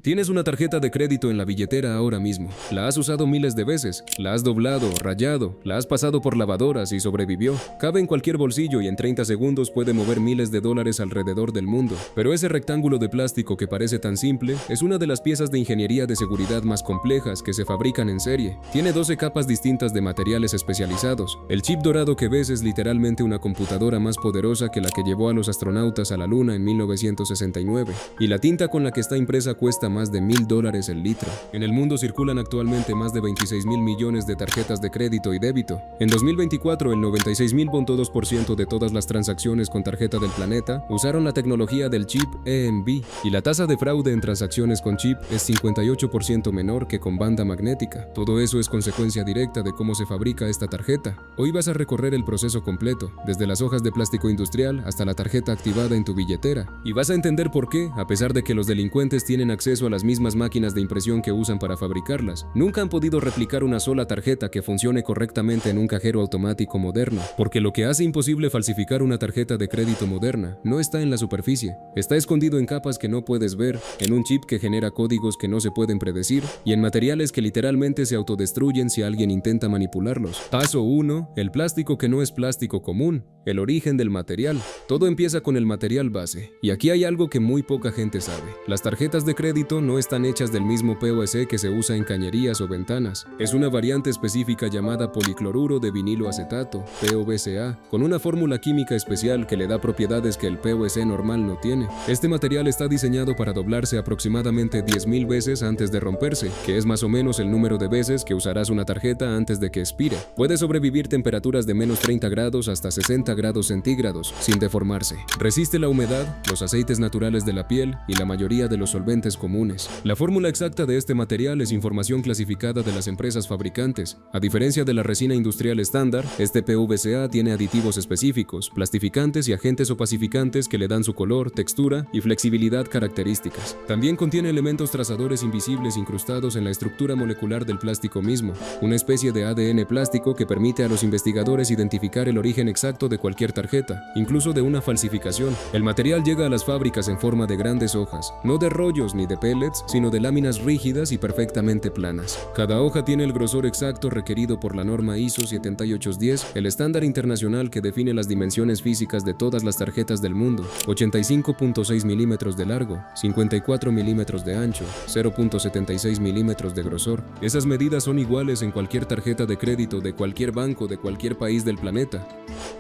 Tienes una tarjeta de crédito en la billetera ahora mismo. La has usado miles de veces, la has doblado, rayado, la has pasado por lavadoras y sobrevivió. Cabe en cualquier bolsillo y en 30 segundos puede mover miles de dólares alrededor del mundo. Pero ese rectángulo de plástico que parece tan simple es una de las piezas de ingeniería de seguridad más complejas que se fabrican en serie. Tiene 12 capas distintas de materiales especializados. El chip dorado que ves es literalmente una computadora más poderosa que la que llevó a los astronautas a la Luna en 1969. Y la tinta con la que está impresa cuesta más de $1,000 el litro. En el mundo circulan actualmente más de 26,000 millones de tarjetas de crédito y débito. En 2024, el 96,2% de todas las transacciones con tarjeta del planeta usaron la tecnología del chip EMV, y la tasa de fraude en transacciones con chip es 58% menor que con banda magnética. Todo eso es consecuencia directa de cómo se fabrica esta tarjeta. Hoy vas a recorrer el proceso completo, desde las hojas de plástico industrial hasta la tarjeta activada en tu billetera, y vas a entender por qué, a pesar de que los delincuentes tienen acceso a las mismas máquinas de impresión que usan para fabricarlas, nunca han podido replicar una sola tarjeta que funcione correctamente en un cajero automático moderno, porque lo que hace imposible falsificar una tarjeta de crédito moderna no está en la superficie, está escondido en capas que no puedes ver, en un chip que genera códigos que no se pueden predecir y en materiales que literalmente se autodestruyen si alguien intenta manipularlos. Paso 1. El plástico que no es plástico común. El origen del material. Todo empieza con el material base, y aquí hay algo que muy poca gente sabe. Las tarjetas de crédito no están hechas del mismo PVC que se usa en cañerías o ventanas. Es una variante específica llamada policloruro de vinilo acetato, PVCA, con una fórmula química especial que le da propiedades que el PVC normal no tiene. Este material está diseñado para doblarse aproximadamente 10,000 veces antes de romperse, que es más o menos el número de veces que usarás una tarjeta antes de que expire. Puede sobrevivir temperaturas de menos 30 grados hasta 60 grados centígrados sin deformarse. Resiste la humedad, los aceites naturales de la piel y la mayoría de los solventes comunes. La fórmula exacta de este material es información clasificada de las empresas fabricantes. A diferencia de la resina industrial estándar, este PVCA tiene aditivos específicos, plastificantes y agentes opacificantes que le dan su color, textura y flexibilidad características. También contiene elementos trazadores invisibles incrustados en la estructura molecular del plástico mismo, una especie de ADN plástico que permite a los investigadores identificar el origen exacto de cualquier tarjeta, incluso de una falsificación. El material llega a las fábricas en forma de grandes hojas, no de rollos ni de pellets, sino de láminas rígidas y perfectamente planas. Cada hoja tiene el grosor exacto requerido por la norma ISO 7810, el estándar internacional que define las dimensiones físicas de todas las tarjetas del mundo: 85.6 milímetros de largo, 54 milímetros de ancho, 0.76 milímetros de grosor. Esas medidas son iguales en cualquier tarjeta de crédito de cualquier banco de cualquier país del planeta.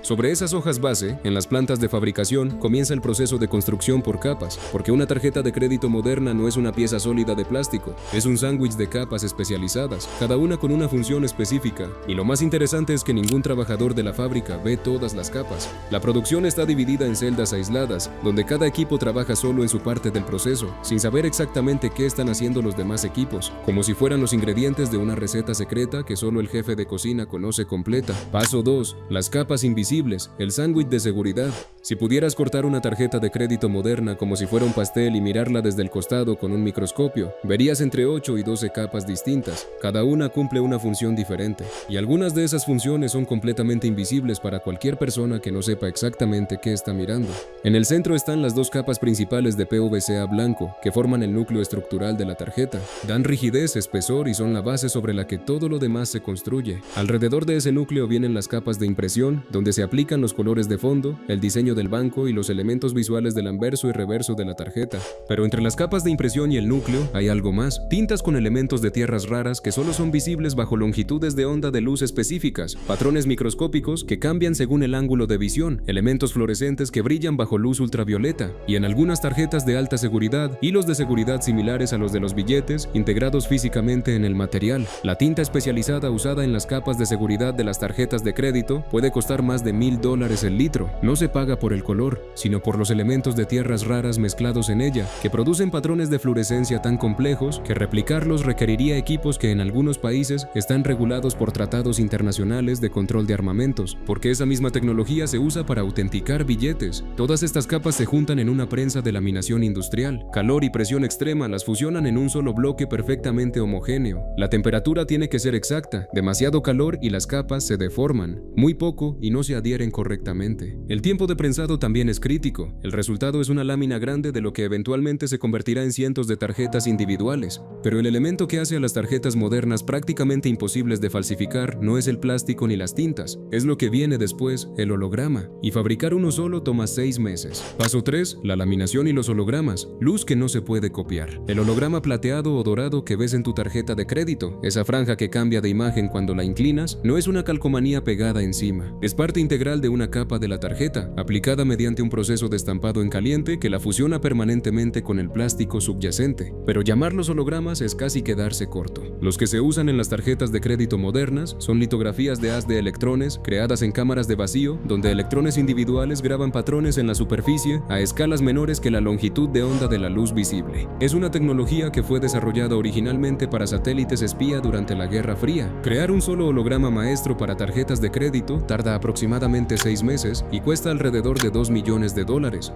Sobre esas hojas base, en las plantas de fabricación, comienza el proceso de construcción por capas, porque una tarjeta de crédito moderna no es una pieza sólida de plástico, es un sándwich de capas especializadas, cada una con una función específica, y lo más interesante es que ningún trabajador de la fábrica ve todas las capas. La producción está dividida en celdas aisladas, donde cada equipo trabaja solo en su parte del proceso, sin saber exactamente qué están haciendo los demás equipos, como si fueran los ingredientes de una receta secreta que solo el jefe de cocina conoce completa. Paso 2. Las capas invisibles, el sándwich de seguridad. Si pudieras cortar una tarjeta de crédito moderna como si fuera un pastel y mirarla desde el costado con un microscopio, verías entre 8 y 12 capas distintas. Cada una cumple una función diferente, y algunas de esas funciones son completamente invisibles para cualquier persona que no sepa exactamente qué está mirando. En el centro están las dos capas principales de PVCA blanco, que forman el núcleo estructural de la tarjeta. Dan rigidez, espesor y son la base sobre la que todo lo demás se construye. Alrededor de ese núcleo vienen las capas de impresión, donde se aplican los colores de fondo, el diseño del banco y los elementos visuales del anverso y reverso de la tarjeta. Pero entre las capas de impresión y el núcleo hay algo más: tintas con elementos de tierras raras que solo son visibles bajo longitudes de onda de luz específicas, patrones microscópicos que cambian según el ángulo de visión, elementos fluorescentes que brillan bajo luz ultravioleta, y en algunas tarjetas de alta seguridad, hilos de seguridad similares a los de los billetes, integrados físicamente en el material. La tinta especializada usada en las capas de seguridad de las tarjetas de crédito puede costar más de $1,000 el litro. No se paga por el color, sino por los elementos de tierras raras mezclados en ella, que producen patrones de fluorescencia tan complejos que replicarlos requeriría equipos que en algunos países están regulados por tratados internacionales de control de armamentos, porque esa misma tecnología se usa para autenticar billetes. Todas estas capas se juntan en una prensa de laminación industrial. Calor y presión extrema las fusionan en un solo bloque perfectamente homogéneo. La temperatura tiene que ser exacta, demasiado calor y las capas se deforman, muy poco y no se adhieren correctamente. El tiempo de prensado también es crítico. El resultado es una lámina grande de lo que eventualmente se convertirá en cientos cientos de tarjetas individuales. Pero el elemento que hace a las tarjetas modernas prácticamente imposibles de falsificar no es el plástico ni las tintas, es lo que viene después, el holograma, y fabricar uno solo toma 6 meses. Paso 3, la laminación y los hologramas, luz que no se puede copiar. El holograma plateado o dorado que ves en tu tarjeta de crédito, esa franja que cambia de imagen cuando la inclinas, no es una calcomanía pegada encima, es parte integral de una capa de la tarjeta, aplicada mediante un proceso de estampado en caliente que la fusiona permanentemente con el plástico subyacente. Pero llamarlos hologramas es casi quedarse corto. Los que se usan en las tarjetas de crédito modernas son litografías de haz de electrones creadas en cámaras de vacío, donde electrones individuales graban patrones en la superficie a escalas menores que la longitud de onda de la luz visible. Es una tecnología que fue desarrollada originalmente para satélites espía durante la Guerra Fría. Crear un solo holograma maestro para tarjetas de crédito tarda aproximadamente 6 meses y cuesta alrededor de $2 millones.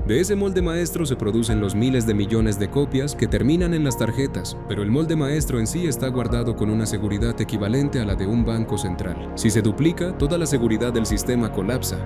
De ese molde maestro se producen los miles de millones de copias que terminan en las tarjetas, pero el molde maestro en sí está guardado con una seguridad equivalente a la de un banco central. Si se duplica, toda la seguridad del sistema colapsa.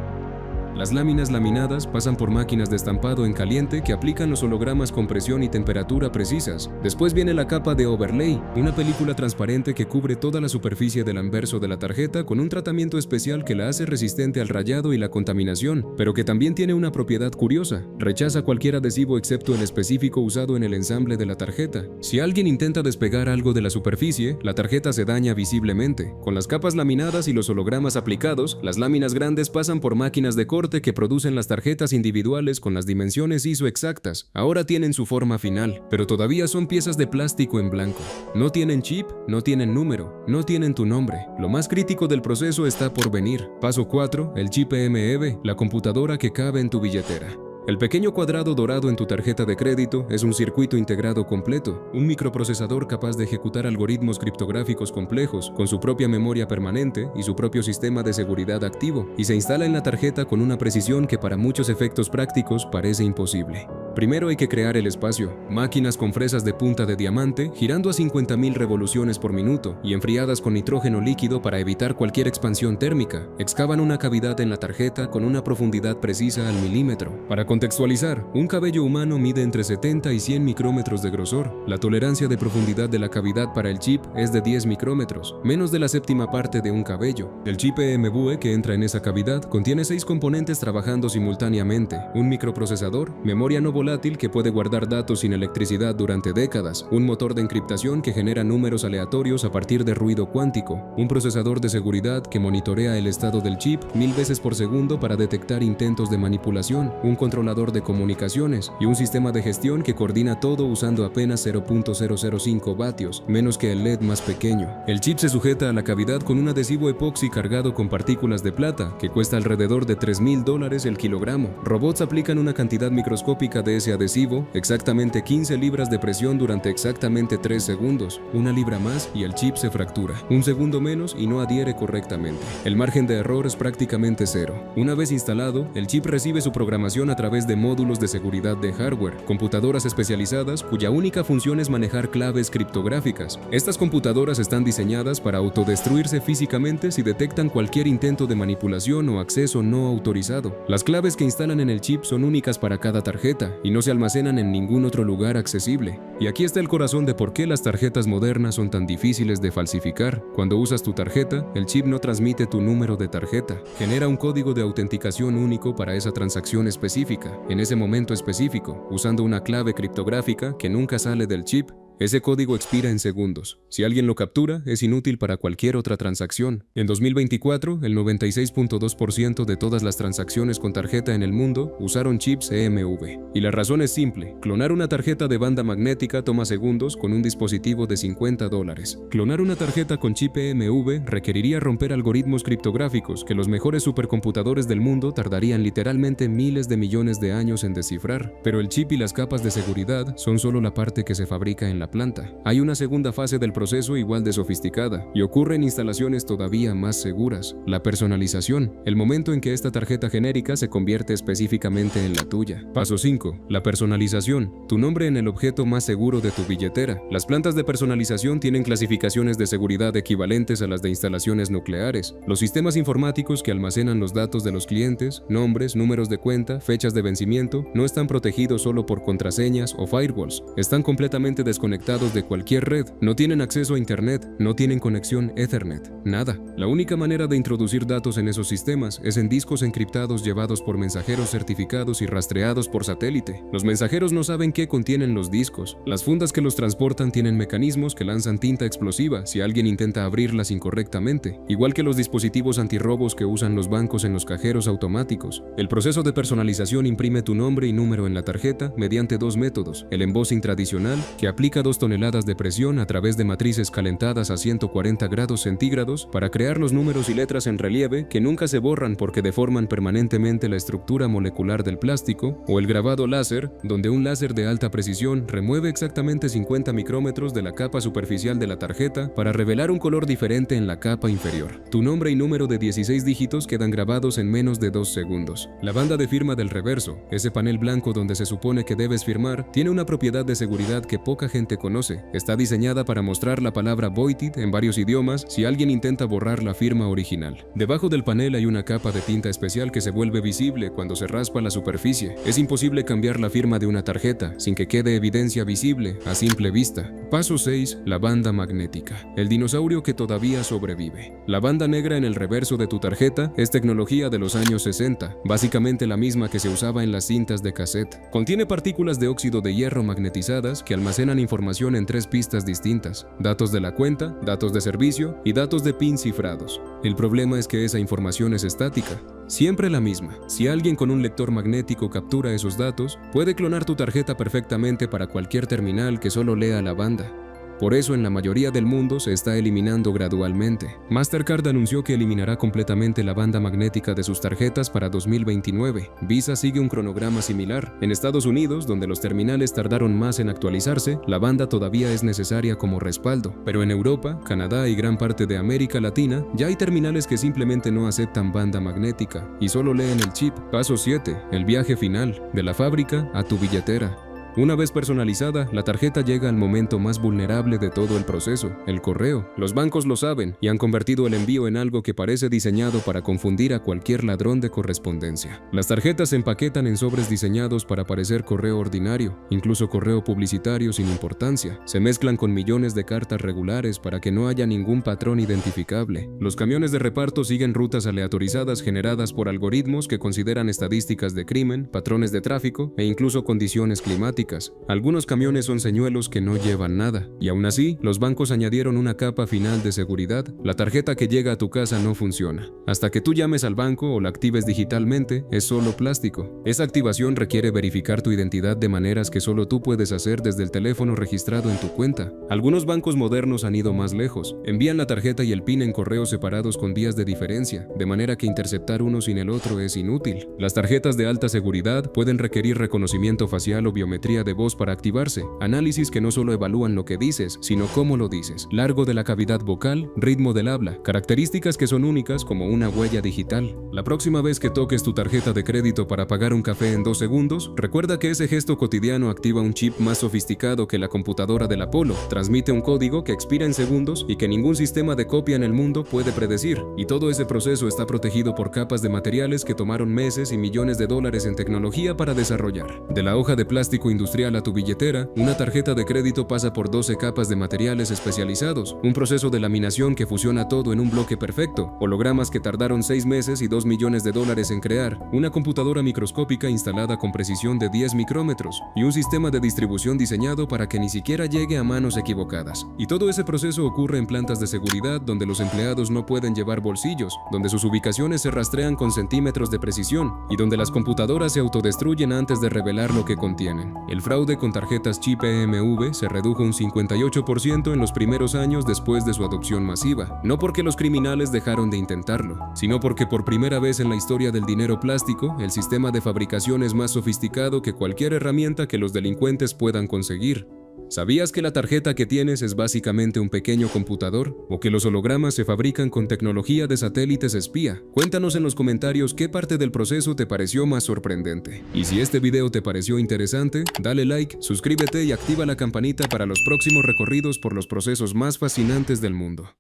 Las láminas laminadas pasan por máquinas de estampado en caliente que aplican los hologramas con presión y temperatura precisas. Después viene la capa de overlay, una película transparente que cubre toda la superficie del anverso de la tarjeta con un tratamiento especial que la hace resistente al rayado y la contaminación, pero que también tiene una propiedad curiosa: rechaza cualquier adhesivo excepto el específico usado en el ensamble de la tarjeta. Si alguien intenta despegar algo de la superficie, la tarjeta se daña visiblemente. Con las capas laminadas y los hologramas aplicados, las láminas grandes pasan por máquinas de corte que producen las tarjetas individuales con las dimensiones ISO exactas. Ahora tienen su forma final, pero todavía son piezas de plástico en blanco. No tienen chip, no tienen número, no tienen tu nombre. Lo más crítico del proceso está por venir. Paso 4, el chip MEV, la computadora que cabe en tu billetera. El pequeño cuadrado dorado en tu tarjeta de crédito es un circuito integrado completo, un microprocesador capaz de ejecutar algoritmos criptográficos complejos, con su propia memoria permanente y su propio sistema de seguridad activo, y se instala en la tarjeta con una precisión que para muchos efectos prácticos parece imposible. Primero hay que crear el espacio, máquinas con fresas de punta de diamante girando a 50.000 revoluciones por minuto y enfriadas con nitrógeno líquido para evitar cualquier expansión térmica, excavan una cavidad en la tarjeta con una profundidad precisa al milímetro. Para contextualizar, un cabello humano mide entre 70 y 100 micrómetros de grosor. La tolerancia de profundidad de la cavidad para el chip es de 10 micrómetros, menos de la séptima parte de un cabello. El chip EMV que entra en esa cavidad contiene 6 componentes trabajando simultáneamente: un microprocesador, memoria no volátil que puede guardar datos sin electricidad durante décadas, un motor de encriptación que genera números aleatorios a partir de ruido cuántico, un procesador de seguridad que monitorea el estado del chip 1000 veces por segundo para detectar intentos de manipulación, un controlador de comunicaciones y un sistema de gestión que coordina todo usando apenas 0.005 vatios, menos que el LED más pequeño. El chip se sujeta a la cavidad con un adhesivo epoxi cargado con partículas de plata que cuesta alrededor de $3.000 el kilogramo. Robots aplican una cantidad microscópica de ese adhesivo, exactamente 15 libras de presión durante exactamente 3 segundos. Una libra más y el chip se fractura. Un segundo menos y no adhiere correctamente. El margen de error es prácticamente cero. Una vez instalado, el chip recibe su programación a través de módulos de seguridad de hardware, computadoras especializadas cuya única función es manejar claves criptográficas. Estas computadoras están diseñadas para autodestruirse físicamente si detectan cualquier intento de manipulación o acceso no autorizado. Las claves que instalan en el chip son únicas para cada tarjeta y no se almacenan en ningún otro lugar accesible. Y aquí está el corazón de por qué las tarjetas modernas son tan difíciles de falsificar. Cuando usas tu tarjeta, el chip no transmite tu número de tarjeta. Genera un código de autenticación único para esa transacción específica, en ese momento específico, usando una clave criptográfica que nunca sale del chip. Ese código expira en segundos. Si alguien lo captura, es inútil para cualquier otra transacción. En 2024, el 96.2% de todas las transacciones con tarjeta en el mundo usaron chips EMV. Y la razón es simple: clonar una tarjeta de banda magnética toma segundos con un dispositivo de $50. Clonar una tarjeta con chip EMV requeriría romper algoritmos criptográficos que los mejores supercomputadores del mundo tardarían literalmente miles de millones de años en descifrar. Pero el chip y las capas de seguridad son solo la parte que se fabrica en la la planta. Hay una segunda fase del proceso igual de sofisticada y ocurre en instalaciones todavía más seguras: la personalización, el momento en que esta tarjeta genérica se convierte específicamente en la tuya. Paso 5. La personalización, tu nombre en el objeto más seguro de tu billetera. Las plantas de personalización tienen clasificaciones de seguridad equivalentes a las de instalaciones nucleares. Los sistemas informáticos que almacenan los datos de los clientes, nombres, números de cuenta, fechas de vencimiento, no están protegidos solo por contraseñas o firewalls. Están completamente desconectados de cualquier red, no tienen acceso a Internet, no tienen conexión Ethernet, nada. La única manera de introducir datos en esos sistemas es en discos encriptados llevados por mensajeros certificados y rastreados por satélite. Los mensajeros no saben qué contienen los discos. Las fundas que los transportan tienen mecanismos que lanzan tinta explosiva si alguien intenta abrirlas incorrectamente, igual que los dispositivos antirrobos que usan los bancos en los cajeros automáticos. El proceso de personalización imprime tu nombre y número en la tarjeta mediante dos métodos: el embossing tradicional, que aplica 2 toneladas de presión a través de matrices calentadas a 140 grados centígrados para crear los números y letras en relieve que nunca se borran porque deforman permanentemente la estructura molecular del plástico, o el grabado láser, donde un láser de alta precisión remueve exactamente 50 micrómetros de la capa superficial de la tarjeta para revelar un color diferente en la capa inferior. Tu nombre y número de 16 dígitos quedan grabados en menos de 2 segundos. La banda de firma del reverso, ese panel blanco donde se supone que debes firmar, tiene una propiedad de seguridad que poca gente conoce. Está diseñada para mostrar la palabra voided en varios idiomas si alguien intenta borrar la firma original. Debajo del panel hay una capa de tinta especial que se vuelve visible cuando se raspa la superficie. Es imposible cambiar la firma de una tarjeta sin que quede evidencia visible a simple vista. Paso 6. La banda magnética, el dinosaurio que todavía sobrevive. La banda negra en el reverso de tu tarjeta es tecnología de los años 60, básicamente la misma que se usaba en las cintas de cassette. Contiene partículas de óxido de hierro magnetizadas que almacenan información en 3 pistas distintas: datos de la cuenta, datos de servicio y datos de PIN cifrados. El problema es que esa información es estática, siempre la misma. Si alguien con un lector magnético captura esos datos, puede clonar tu tarjeta perfectamente para cualquier terminal que solo lea la banda. Por eso en la mayoría del mundo se está eliminando gradualmente. Mastercard anunció que eliminará completamente la banda magnética de sus tarjetas para 2029. Visa sigue un cronograma similar. En Estados Unidos, donde los terminales tardaron más en actualizarse, la banda todavía es necesaria como respaldo. Pero en Europa, Canadá y gran parte de América Latina, ya hay terminales que simplemente no aceptan banda magnética y solo leen el chip. Paso 7. El viaje final, de la fábrica a tu billetera. Una vez personalizada, la tarjeta llega al momento más vulnerable de todo el proceso: el correo. Los bancos lo saben y han convertido el envío en algo que parece diseñado para confundir a cualquier ladrón de correspondencia. Las tarjetas se empaquetan en sobres diseñados para parecer correo ordinario, incluso correo publicitario sin importancia. Se mezclan con millones de cartas regulares para que no haya ningún patrón identificable. Los camiones de reparto siguen rutas aleatorizadas generadas por algoritmos que consideran estadísticas de crimen, patrones de tráfico e incluso condiciones climáticas. Algunos camiones son señuelos que no llevan nada, y aún así, los bancos añadieron una capa final de seguridad. La tarjeta que llega a tu casa no funciona. Hasta que tú llames al banco o la actives digitalmente, es solo plástico. Esa activación requiere verificar tu identidad de maneras que solo tú puedes hacer desde el teléfono registrado en tu cuenta. Algunos bancos modernos han ido más lejos. Envían la tarjeta y el PIN en correos separados con días de diferencia, de manera que interceptar uno sin el otro es inútil. Las tarjetas de alta seguridad pueden requerir reconocimiento facial o biometría de voz para activarse, análisis que no solo evalúan lo que dices, sino cómo lo dices, largo de la cavidad vocal, ritmo del habla, características que son únicas como una huella digital. La próxima vez que toques tu tarjeta de crédito para pagar un café en 2 segundos, recuerda que ese gesto cotidiano activa un chip más sofisticado que la computadora del Apolo, transmite un código que expira en segundos y que ningún sistema de copia en el mundo puede predecir, y todo ese proceso está protegido por capas de materiales que tomaron meses y millones de dólares en tecnología para desarrollar. De la hoja de plástico industrial a tu billetera, una tarjeta de crédito pasa por 12 capas de materiales especializados, un proceso de laminación que fusiona todo en un bloque perfecto, hologramas que tardaron 6 meses y 2 millones de dólares en crear, una computadora microscópica instalada con precisión de 10 micrómetros y un sistema de distribución diseñado para que ni siquiera llegue a manos equivocadas. Y todo ese proceso ocurre en plantas de seguridad donde los empleados no pueden llevar bolsillos, donde sus ubicaciones se rastrean con centímetros de precisión y donde las computadoras se autodestruyen antes de revelar lo que contienen. El fraude con tarjetas chip EMV se redujo un 58% en los primeros años después de su adopción masiva, no porque los criminales dejaron de intentarlo, sino porque por primera vez en la historia del dinero plástico, el sistema de fabricación es más sofisticado que cualquier herramienta que los delincuentes puedan conseguir. ¿Sabías que la tarjeta que tienes es básicamente un pequeño computador? ¿O que los hologramas se fabrican con tecnología de satélites espía? Cuéntanos en los comentarios qué parte del proceso te pareció más sorprendente. Y si este video te pareció interesante, dale like, suscríbete y activa la campanita para los próximos recorridos por los procesos más fascinantes del mundo.